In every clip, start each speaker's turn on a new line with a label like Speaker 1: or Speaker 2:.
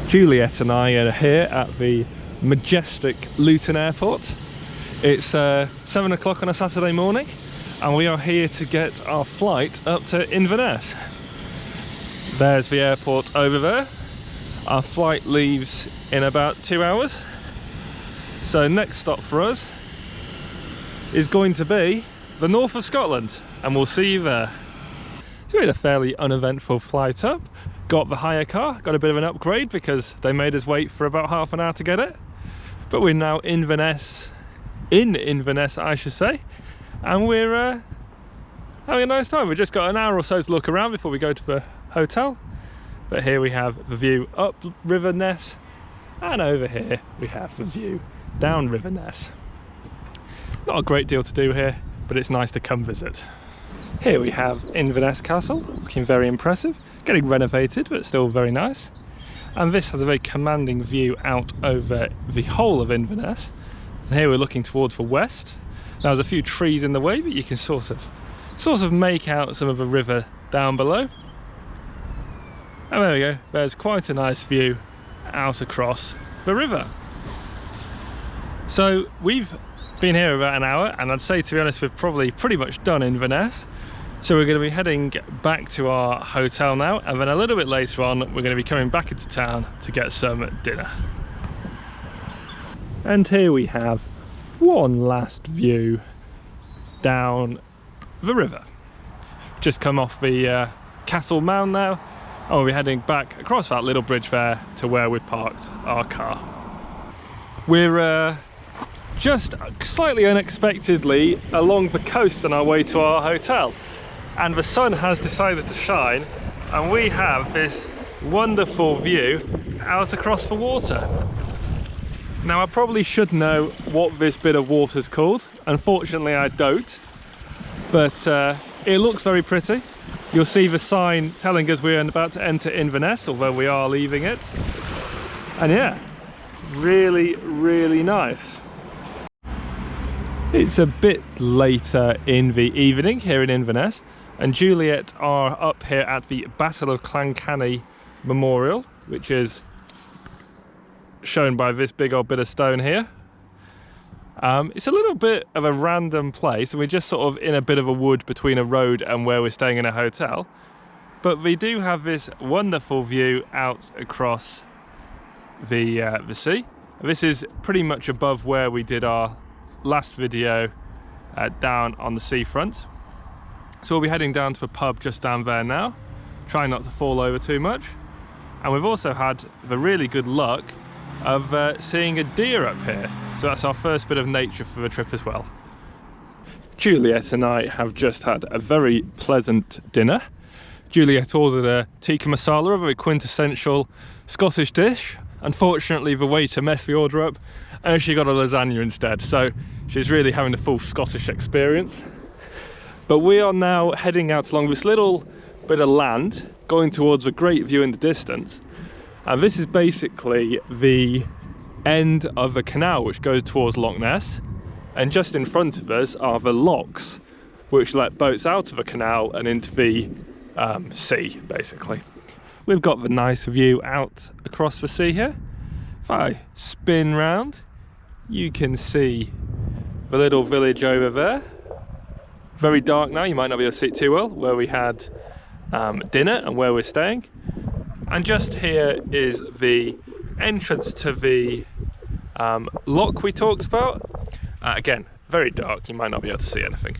Speaker 1: Juliet and I are here at the majestic Luton Airport. It's 7 o'clock on a Saturday morning and we are here to get our flight up to Inverness. There's the airport over there. Our flight leaves in about 2 hours. So next stop for us is going to be the north of Scotland and we'll see you there. So we had a fairly uneventful flight up. Got the hire car, got a bit of an upgrade because they made us wait for about half an hour to get it. But we're now in Inverness I should say, and we're having a nice time. We've just got an hour or so to look around before we go to the hotel. But here we have the view up River Ness, and over here we have the view down River Ness. Not a great deal to do here, but it's nice to come visit. Here we have Inverness Castle, looking very impressive. Getting renovated, but still very nice. And this has a very commanding view out over the whole of Inverness. And here we're looking towards the west. Now there's a few trees in the way, but you can sort of make out some of the river down below. And there we go. There's quite a nice view out across the river. So we've been here about an hour, and I'd say, to be honest, we've probably pretty much done Inverness. So we're going to be heading back to our hotel now, and then a little bit later on we're going to be coming back into town to get some dinner. And here we have one last view down the river. Just come off the Castle Mound now, and we'll be heading back across that little bridge there to where we've parked our car. We're just slightly unexpectedly along the coast on our way to our hotel. And the sun has decided to shine and we have this wonderful view out across the water. Now I probably should know what this bit of water is called. Unfortunately I don't, but it looks very pretty. You'll see the sign telling us we're about to enter Inverness, although we are leaving it. And yeah, really, really nice. It's a bit later in the evening here in Inverness, and Juliet are up here at the Battle of Clancanny Memorial, which is shown by this big old bit of stone here. It's a little bit of a random place, and we're just sort of in a bit of a wood between a road and where we're staying in a hotel. But we do have this wonderful view out across the sea. This is pretty much above where we did our last video down on the seafront. So we'll be heading down to a pub just down there now, trying not to fall over too much. And we've also had the really good luck of seeing a deer up here. So that's our first bit of nature for the trip as well. Juliet and I have just had a very pleasant dinner. Juliet ordered a tikka masala, a very quintessential Scottish dish. Unfortunately the waiter messed the order up and she got a lasagna instead, so she's really having the full Scottish experience. But we are now heading out along this little bit of land, going towards a great view in the distance. And this is basically the end of a canal which goes towards Loch Ness. And just in front of us are the locks, which let boats out of the canal and into the sea, basically. We've got the nice view out across the sea here. If I spin round, you can see the little village over there. Very dark now, you might not be able to see it too well, where we had dinner and where we're staying. And just here is the entrance to the lock we talked about. Again, very dark, you might not be able to see anything.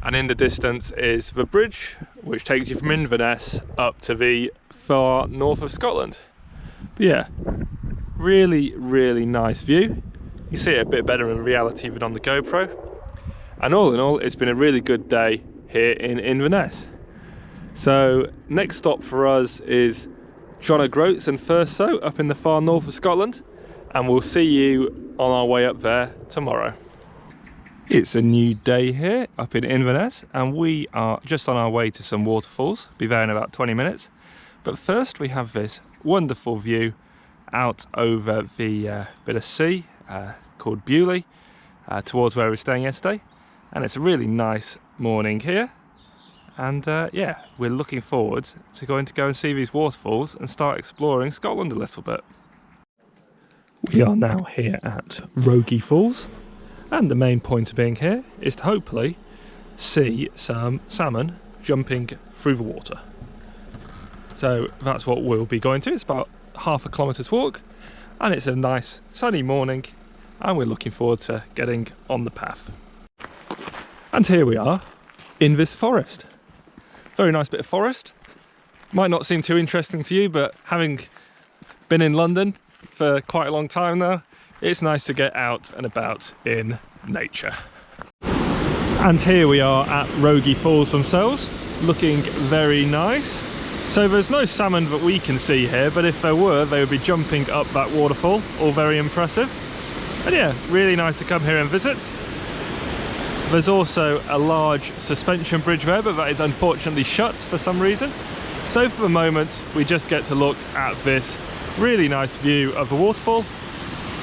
Speaker 1: And in the distance is the bridge, which takes you from Inverness up to the far north of Scotland. But yeah, really, really nice view. You see it a bit better in reality than on the GoPro. And all in all, it's been a really good day here in Inverness. So next stop for us is John of Groats and Thurso up in the far north of Scotland, and we'll see you on our way up there tomorrow. It's a new day here up in Inverness and we are just on our way to some waterfalls. Be there in about 20 minutes. But first we have this wonderful view out over the bit of sea called Bewley towards where we were staying yesterday. And it's a really nice morning here. And yeah, we're looking forward to go and see these waterfalls and start exploring Scotland a little bit. We are now here at Rogie Falls, and the main point of being here is to hopefully see some salmon jumping through the water. So that's what we'll be going to. It's about half a kilometre's walk, and it's a nice sunny morning, and we're looking forward to getting on the path. And here we are in this forest. Very nice bit of forest. Might not seem too interesting to you, but having been in London for quite a long time now, it's nice to get out and about in nature. And here we are at Rogie Falls themselves, looking very nice. So there's no salmon that we can see here, but if there were, they would be jumping up that waterfall, all very impressive. And yeah, really nice to come here and visit. There's also a large suspension bridge there, but that is unfortunately shut for some reason. So for the moment, we just get to look at this really nice view of the waterfall,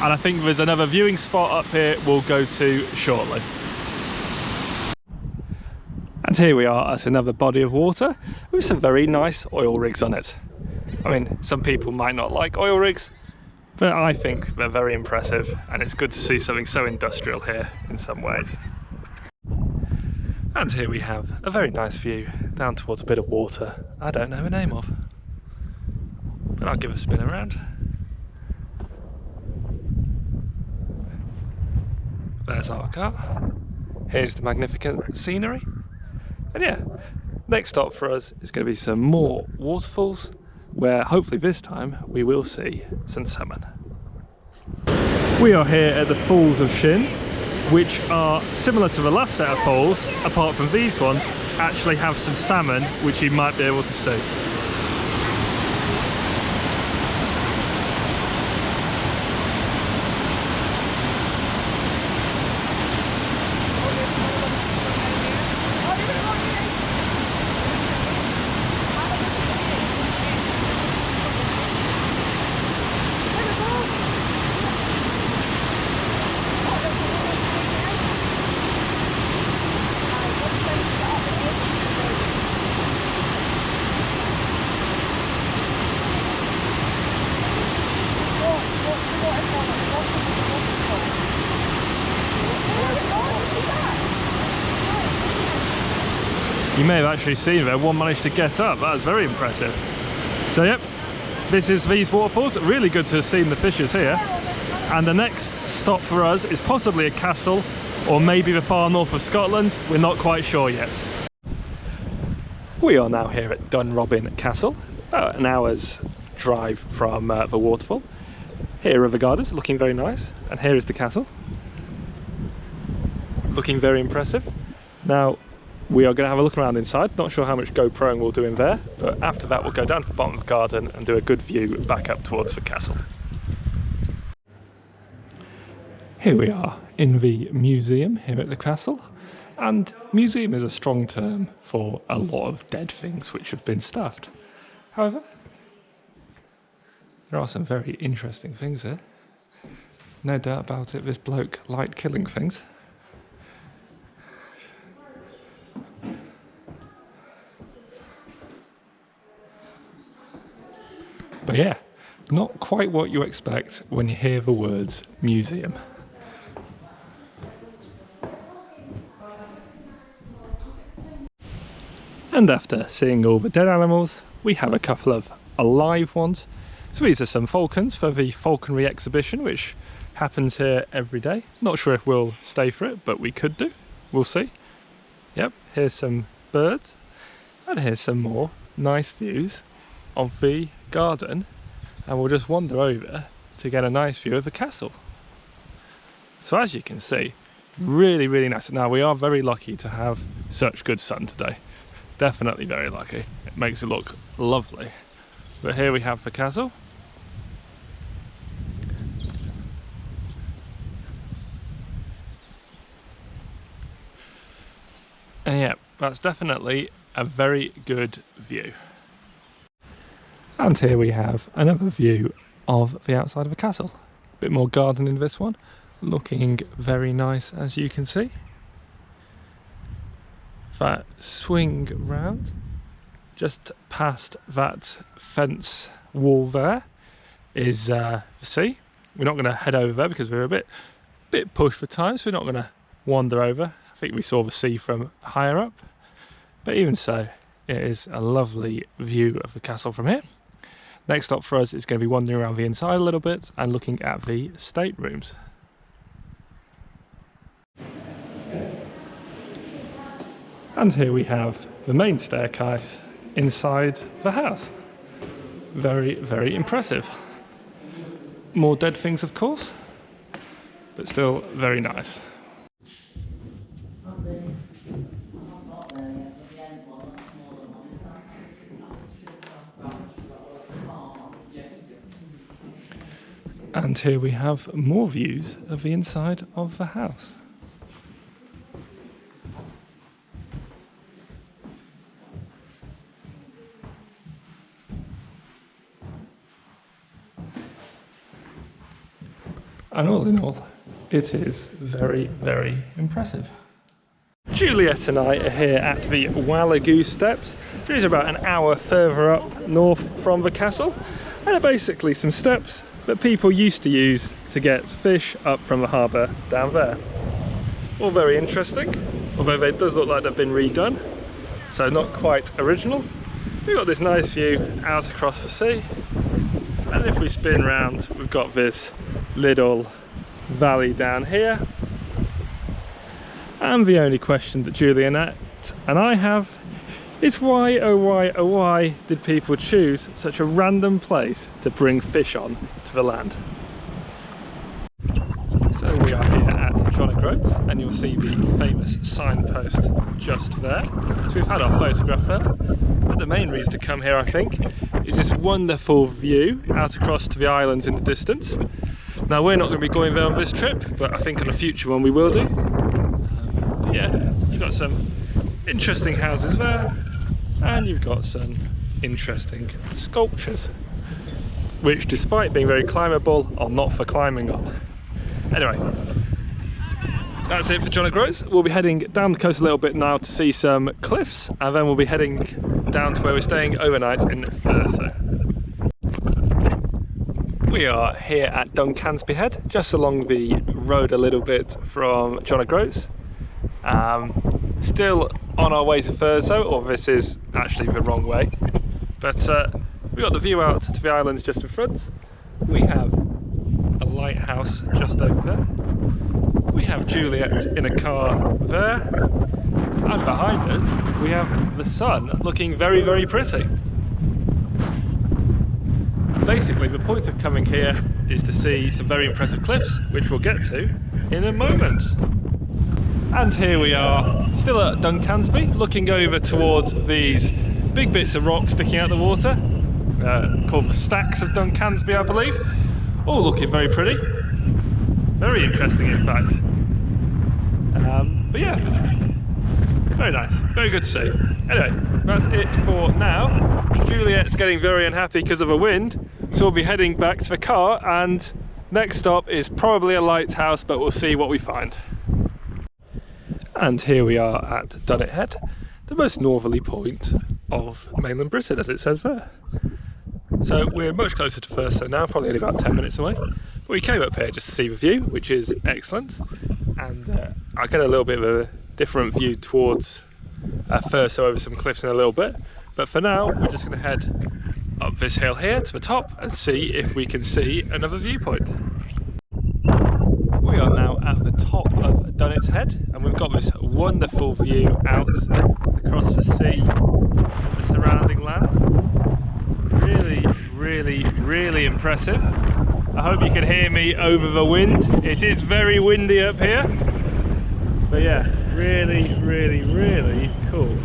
Speaker 1: and I think there's another viewing spot up here we'll go to shortly. And here we are at another body of water with some very nice oil rigs on it. I mean, some people might not like oil rigs, but I think they're very impressive, and it's good to see something so industrial here in some ways. And here we have a very nice view down towards a bit of water I don't know the name of, but I'll give a spin around. There's our car. Here's the magnificent scenery. And yeah, next stop for us is going to be some more waterfalls, where hopefully this time we will see some salmon. We are here at the Falls of Shin, which are similar to the last set of falls, apart from these ones actually have some salmon which you might be able to see. You may have actually seen there, one managed to get up. That was very impressive. So yep, this is these waterfalls. Really good to have seen the fishes here. And the next stop for us is possibly a castle, or maybe the far north of Scotland. We're not quite sure yet. We are now here at Dunrobin Castle, about an hour's drive from the waterfall. Here are the gardens, looking very nice, and here is the castle, looking very impressive. Now, we are going to have a look around inside. Not sure how much GoProing we'll do in there, but after that we'll go down to the bottom of the garden and do a good view back up towards the castle. Here we are in the museum here at the castle, and museum is a strong term for a lot of dead things which have been stuffed. However, there are some very interesting things here. No doubt about it, this bloke liked killing things. But yeah, not quite what you expect when you hear the words museum. And after seeing all the dead animals, we have a couple of alive ones. So these are some falcons for the falconry exhibition, which happens here every day. Not sure if we'll stay for it, but we could do. We'll see. Yep, here's some birds, and here's some more nice views of the garden, and we'll just wander over to get a nice view of the castle. So as you can see, really, really nice. Now we are very lucky to have such good sun today. Definitely very lucky. It makes it look lovely. But here we have the castle. And yeah, that's definitely a very good view. And here we have another view of the outside of a castle. A bit more garden in this one, looking very nice as you can see. That swing round just past that fence wall there is the sea, we're not going to head over there because we're a bit pushed for time, so we're not going to wander over. I think we saw the sea from higher up, but even so, it is a lovely view of the castle from here. Next stop for us is going to be wandering around the inside a little bit and looking at the staterooms. And here we have the main staircase inside the house. Very, very impressive. More dead things, of course, but still very nice. And here we have more views of the inside of the house. And all in all, it is very, very impressive. Juliet and I are here at the Whaligoe Steps. These are about an hour further up north from the castle, and are basically some steps that people used to use to get fish up from the harbour down there. All very interesting, although it does look like they've been redone, so not quite original. We've got this nice view out across the sea, and if we spin round, we've got this little valley down here. And the only question that Juliet and I have is why, oh why, oh why did people choose such a random place to bring fish on to the land? So we are here at John Groats, and you'll see the famous signpost just there. So we've had our photograph there, but the main reason to come here, I think, is this wonderful view out across to the islands in the distance. Now we're not going to be going there on this trip, but I think on a future one we will do. Yeah, you've got some interesting houses there, and you've got some interesting sculptures, which despite being very climbable, are not for climbing on. Anyway, that's it for John Groats. We'll be heading down the coast a little bit now to see some cliffs, and then we'll be heading down to where we're staying overnight in Thurso. We are here at Duncansby Head, just along the road a little bit from John Groats. Still on our way to Thurso, or this is actually the wrong way, but we got the view out to the islands just in front. We have a lighthouse just over there. We have Juliet in a car there, and behind us we have the sun looking very, very pretty. Basically, the point of coming here is to see some very impressive cliffs, which we'll get to in a moment. And here we are, still at Duncansby, looking over towards these big bits of rock sticking out the water, called the Stacks of Duncansby, I believe. All looking very pretty. Very interesting, in fact. But yeah, very nice, very good to see. Anyway, that's it for now. Juliet's getting very unhappy because of the wind, so we'll be heading back to the car, and next stop is probably a lighthouse, but we'll see what we find. And here we are at Dunnet Head, the most northerly point of mainland Britain, as it says there. So we're much closer to Thurso now, probably only about 10 minutes away. But we came up here just to see the view, which is excellent. And I get a little bit of a different view towards Thurso over some cliffs in a little bit. But for now, we're just going to head up this hill here to the top and see if we can see another viewpoint. We are now at the top of Dunnet Head, and we've got this wonderful view out across the sea and the surrounding land. Really, really, really impressive. I hope you can hear me over the wind. It is very windy up here, but yeah, really, really, really cool.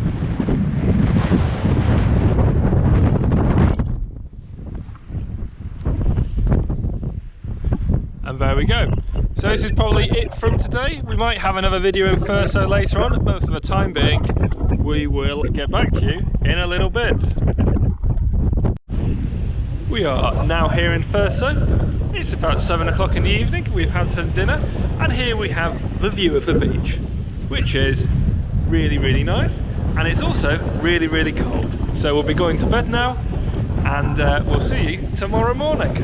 Speaker 1: And there we go. So this is probably it from today. We might have another video in Thurso later on, but for the time being, we will get back to you in a little bit. We are now here in Thurso. It's about 7 o'clock in the evening. We've had some dinner, and here we have the view of the beach, which is really, really nice. And it's also really, really cold. So we'll be going to bed now, and we'll see you tomorrow morning.